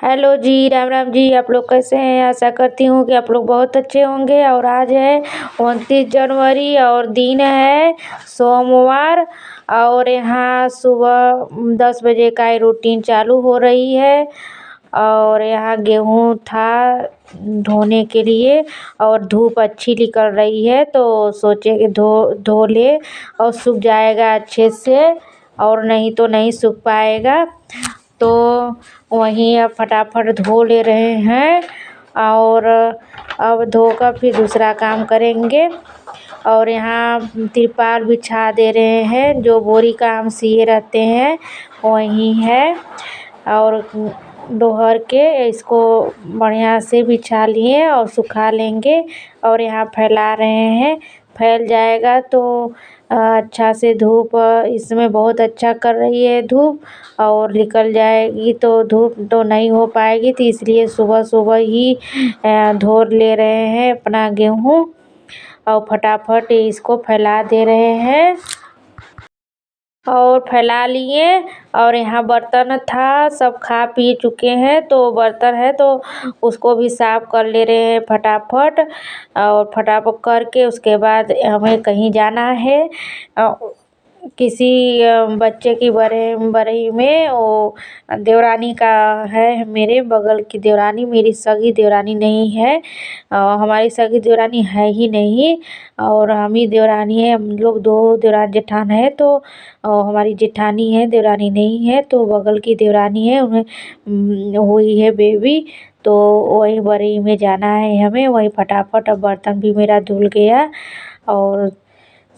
Hello जी, राम राम जी। आप लोग कैसे हैं? आशा करती हूँ कि आप लोग बहुत अच्छे होंगे। और आज है 29 जनवरी और दिन है सोमवार। और यहाँ सुबह 10 बजे का रूटीन चालू हो रही है। और यहाँ गेहूँ था धोने के लिए और धूप अच्छी निकल रही है तो सोचे कि धो ले और सूख जाएगा अच्छे से, और नहीं तो नहीं सूख पाएगा। तो वहीं अब फटाफट धो ले रहे हैं और अब धोकर फिर दूसरा काम करेंगे। और यहाँ तिरपाल बिछा दे रहे हैं, जो बोरी का हम सिए रहते हैं वही है। और दोहर के इसको बढ़िया से बिछा लिए और सुखा लेंगे। और यहाँ फैला रहे हैं, फैल जाएगा तो अच्छा से धूप इसमें बहुत अच्छा कर रही है धूप। और निकल जाएगी तो धूप तो नहीं हो पाएगी, तो इसलिए सुबह सुबह ही धो ले रहे हैं अपना गेहूँ और फटाफट इसको फैला दे रहे हैं। और फैला लिए। और यहाँ बर्तन था, सब खा पी चुके हैं तो बर्तन है तो उसको भी साफ़ कर ले रहे हैं फटाफट। और फटाफट करके उसके बाद हमें कहीं जाना है किसी बच्चे की बरई में। वो देवरानी का है, मेरे बगल की देवरानी, मेरी सगी देवरानी नहीं है। हमारी सगी देवरानी है ही नहीं और हम ही देवरानी है। हम लोग 2 देवरानी जेठान है तो हमारी जेठानी है, देवरानी नहीं है। तो बगल की देवरानी है, उन्हें हुई है बेबी, तो वही बरई में जाना है हमें। वही फटाफट अब बर्तन भी मेरा धुल गया और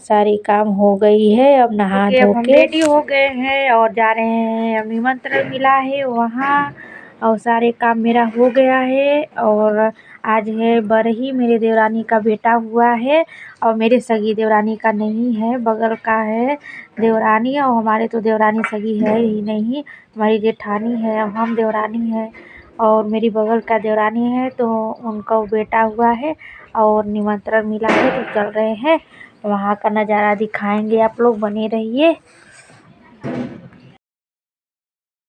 सारी काम हो गई है। अब नहा धो के रेडी हो गए हैं और जा रहे हैं। अब निमंत्रण मिला है वहाँ और सारे काम मेरा हो गया है। और आज है बरही, मेरे देवरानी का बेटा हुआ है और मेरे सगी देवरानी का नहीं है, बगल का है देवरानी। और हमारे तो देवरानी सगी है ही नहीं, हमारी जेठानी है, हम देवरानी है और मेरी बगल का देवरानी है, तो उनका बेटा हुआ है और निमंत्रण मिला है तो चल रहे हैं। वहाँ का नज़ारा दिखाएंगे, आप लोग बने रहिए।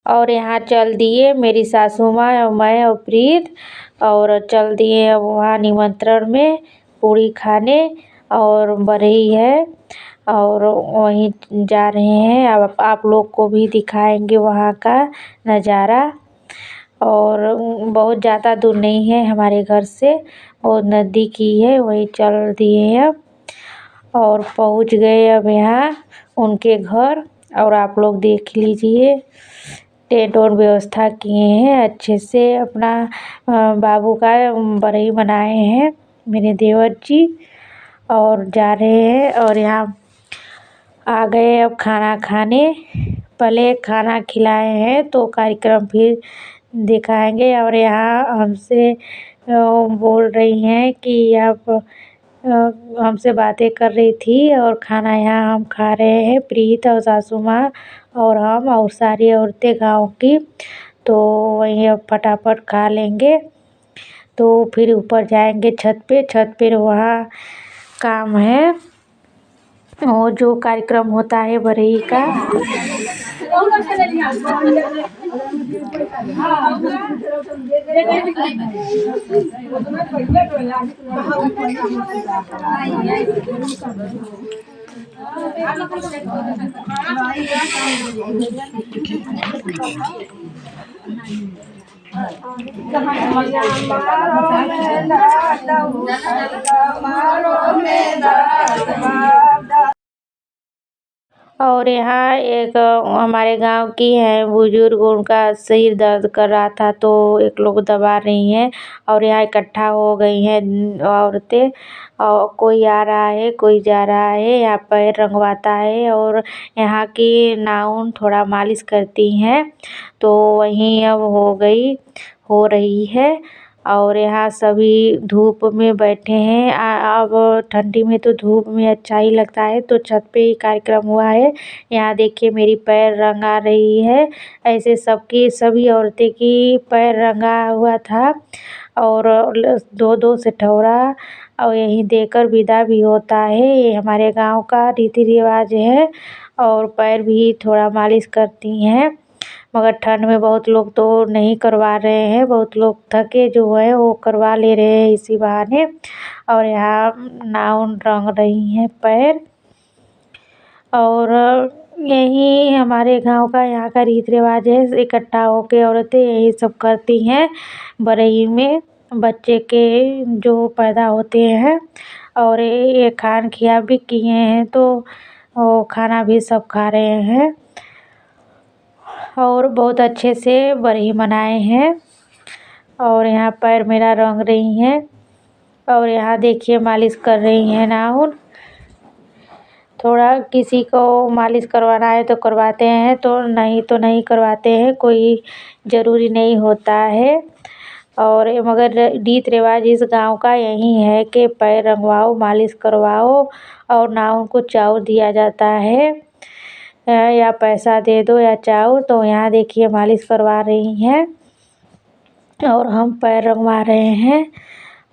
और यहाँ चल दिए मेरी सासू माँ और मैं और प्रीत, और चल दिए अब वहाँ निमंत्रण में पूड़ी खाने। और बरही है और वहीं जा रहे हैं। अब आप लोग को भी दिखाएंगे वहाँ का नज़ारा। और बहुत ज़्यादा दूर नहीं है हमारे घर से, बहुत नज़दीक ही है, वहीं चल दिए अब। और पहुंच गए अब यहाँ उनके घर। और आप लोग देख लीजिए, टेंट और व्यवस्था किए हैं अच्छे से। अपना बाबू का बरई बनाए हैं मेरे देवर जी और जा रहे हैं। और यहाँ आ गए अब खाना खाने। पहले खाना खिलाए हैं तो कार्यक्रम फिर दिखाएंगे। और यहाँ हमसे बोल रही हैं कि आप हमसे बातें कर रही थी और खाना यहाँ हम खा रहे हैं, प्रीत और सासू माँ और हम और सारी औरतें गांव की। तो वहीं अब फटाफट खा लेंगे तो फिर ऊपर जाएंगे छत पे वहाँ काम है और जो कार्यक्रम होता है बरई का। और यहाँ एक हमारे गांव की है बुजुर्ग, उनका सिर दर्द कर रहा था तो एक लोग दबा रही हैं। और यहाँ इकट्ठा हो गई हैं औरतें, और कोई आ रहा है कोई जा रहा है। यहाँ पैर रंगवाता है और यहाँ की नाउन थोड़ा मालिश करती हैं, तो वहीं अब हो रही है। और यहाँ सभी धूप में बैठे हैं। अब ठंडी में तो धूप में अच्छा ही लगता है, तो छत पे ही कार्यक्रम हुआ है। यहाँ देखिए मेरी पैर रंगा रही है, ऐसे सबकी सभी औरतें की पैर रंगा हुआ था। और 2-2 सिठौरा और यहीं देकर विदा भी होता है, ये हमारे गांव का रीति रिवाज है। और पैर भी थोड़ा मालिश करती हैं मगर ठंड में बहुत लोग तो नहीं करवा रहे हैं, बहुत लोग थके जो है वो करवा ले रहे हैं इसी बहाने। और यहाँ नाउन रंग रही हैं पैर। और यही हमारे गांव का यहाँ का रीति रिवाज है, इकट्ठा होके औरतें यही सब करती हैं बरई में बच्चे के जो पैदा होते हैं। और ये खान खिया भी किए हैं, तो वो खाना भी सब खा रहे हैं और बहुत अच्छे से बरई मनाए हैं। और यहाँ पैर मेरा रंग रही हैं और यहाँ देखिए मालिश कर रही हैं नाउन। थोड़ा किसी को मालिश करवाना है तो करवाते हैं, तो नहीं करवाते हैं, कोई ज़रूरी नहीं होता है। और मगर रीति रिवाज इस गांव का यही है कि पैर रंगवाओ, मालिश करवाओ और नाउन को चाउर दिया जाता है, या पैसा दे दो या चाउर। तो यहाँ देखिए मालिश करवा रही हैं और हम पैर रंगवा रहे हैं।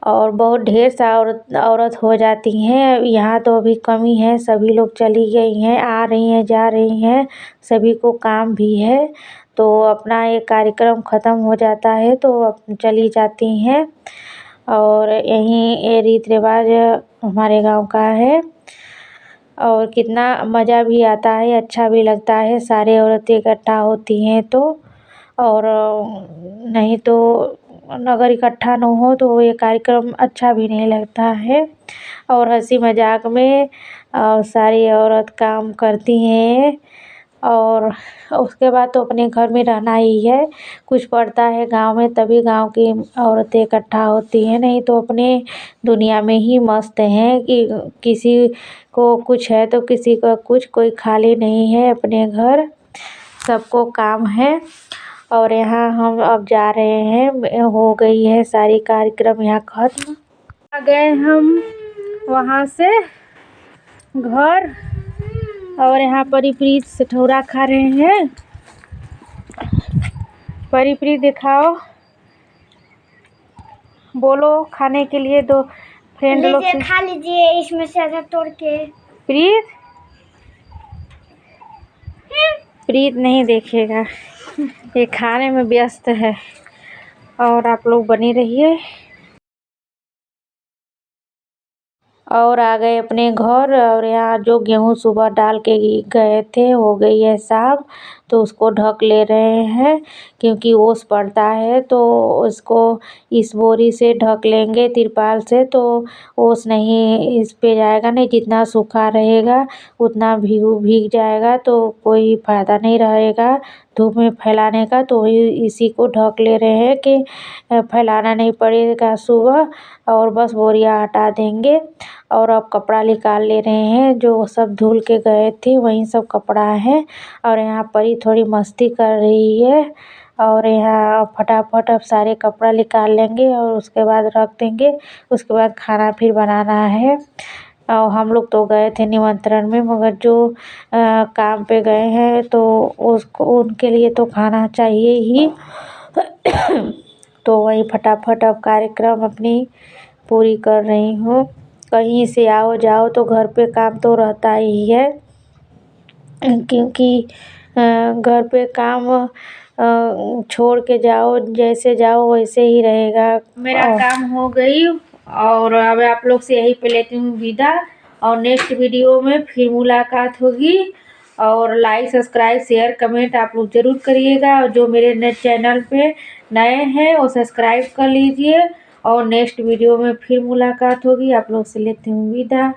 और बहुत ढेर सा औरत हो जाती हैं, यहाँ तो अभी कमी है, सभी लोग चली गई हैं, आ रही हैं जा रही हैं, सभी को काम भी है, तो अपना ये कार्यक्रम ख़त्म हो जाता है तो चली जाती हैं। और यही ये रीति रिवाज हमारे गांव का है। और कितना मज़ा भी आता है, अच्छा भी लगता है, सारे औरतें इकट्ठा होती हैं तो। और नहीं तो अगर इकट्ठा न हो तो ये कार्यक्रम अच्छा भी नहीं लगता है। और हंसी मजाक में सारी औरत काम करती हैं। और उसके बाद तो अपने घर में रहना ही है, कुछ पड़ता है गांव में तभी गांव की औरतें इकट्ठा होती हैं, नहीं तो अपने दुनिया में ही मस्त हैं कि किसी को कुछ है तो किसी का कुछ, कोई खाली नहीं है अपने घर, सबको काम है। और यहाँ हम अब जा रहे हैं, हो गई है सारी कार्यक्रम यहाँ खत्म। आ गए हम वहाँ से घर और यहाँ परिप्रीत सठौरा खा रहे हैं। परिप्रीत दिखाओ, बोलो खाने के लिए दो फ्रेंड लोग से। खा लीजिए इसमें से आधा तोड़ के। प्रीत नहीं देखेगा, ये खाने में व्यस्त है। और आप लोग बने रहिए। और आ गए अपने घर। और यहाँ जो गेहूँ सुबह डाल के गए थे हो गई है शाम, तो उसको ढक ले रहे हैं क्योंकि ओस पड़ता है, तो उसको इस बोरी से ढक लेंगे तिरपाल से, तो ओस नहीं इस पे जाएगा, नहीं जितना सूखा रहेगा उतना भीग जाएगा, तो कोई फ़ायदा नहीं रहेगा धूप में फैलाने का। तो इसी को ढक ले रहे हैं कि फैलाना नहीं पड़ेगा सुबह, और बस बोरियां हटा देंगे। और अब कपड़ा निकाल ले रहे हैं, जो सब धुल के गए थे वही सब कपड़ा है। और यहाँ परी थोड़ी मस्ती कर रही है। और यहाँ फटाफट अब सारे कपड़ा निकाल लेंगे और उसके बाद रख देंगे, उसके बाद खाना फिर बनाना है। और हम लोग तो गए थे निमंत्रण में, मगर जो काम पे गए हैं तो उसको उनके लिए तो खाना चाहिए ही। तो वही फटाफट अब कार्यक्रम अपनी पूरी कर रही हूँ। कहीं से आओ जाओ तो घर पे काम तो रहता ही है, क्योंकि घर पे काम छोड़ के जाओ, जैसे जाओ वैसे ही रहेगा। मेरा काम हो गई और अब आप लोग से यही पे लेती हूँ विदा। और नेक्स्ट वीडियो में फिर मुलाकात होगी। और लाइक सब्सक्राइब शेयर कमेंट आप लोग ज़रूर करिएगा। और जो मेरे चैनल पे नए हैं वो सब्सक्राइब कर लीजिए। और नेक्स्ट वीडियो में फिर मुलाकात होगी। आप लोग से लेती हूँ विदा।